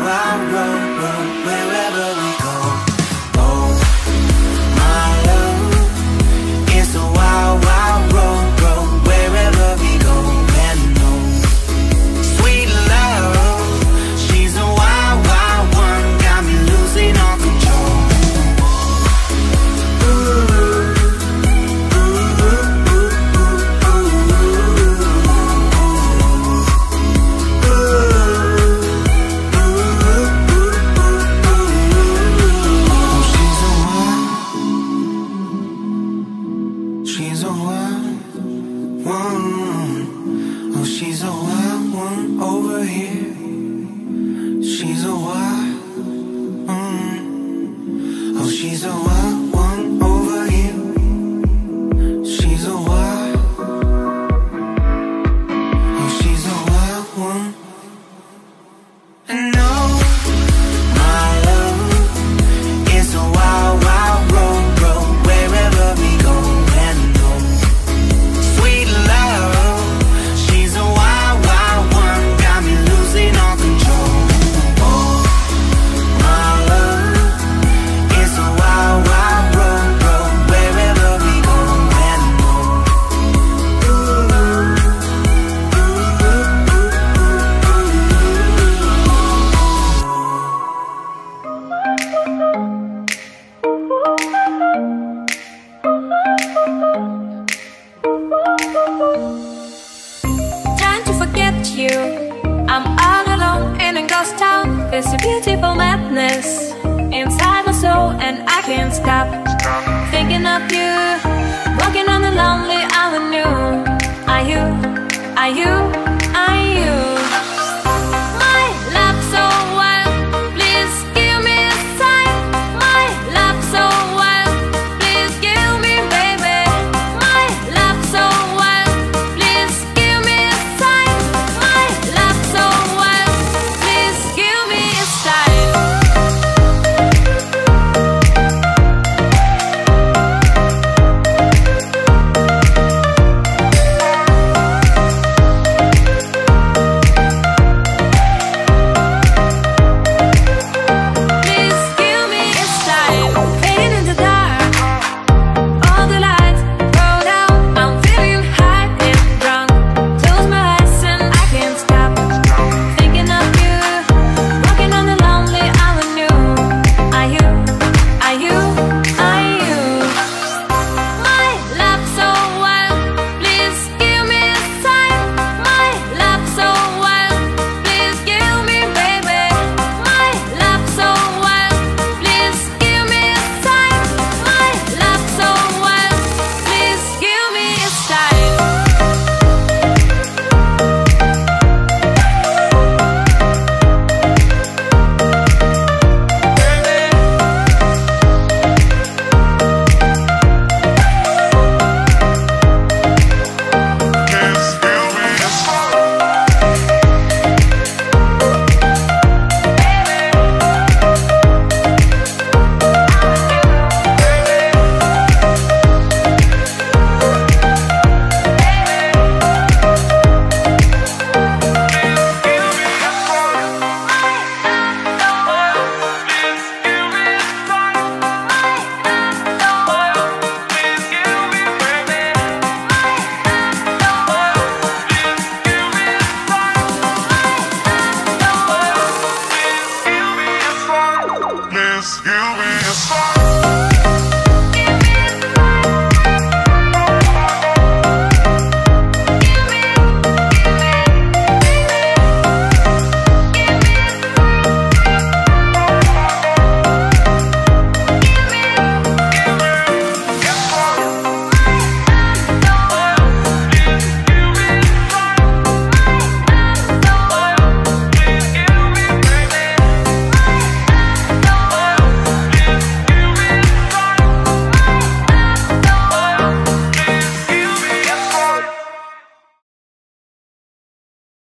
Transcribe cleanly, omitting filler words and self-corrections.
wild road, wherever we go. Oh, my love, it's a wild, wild road, wherever we go. And no, sweet love, she's a wild, wild one, got me losing all control. She's a wild one. Oh, she's a wild one over here. She's a wild one. Oh, she's a wild one over here. She's a wild. Oh, she's a wild one. And no, my love, it's a wild, wild road, wherever we go. And no, sweet love, she's a wild, wild one, got me losing all control. Oh, my love, it's a wild, wild road, wherever we go. And no, trying to forget you. I'm all alone in a ghost town. There's a beautiful madness inside my soul, and I can't stop thinking of you. Walking on the lonely avenue. Are you?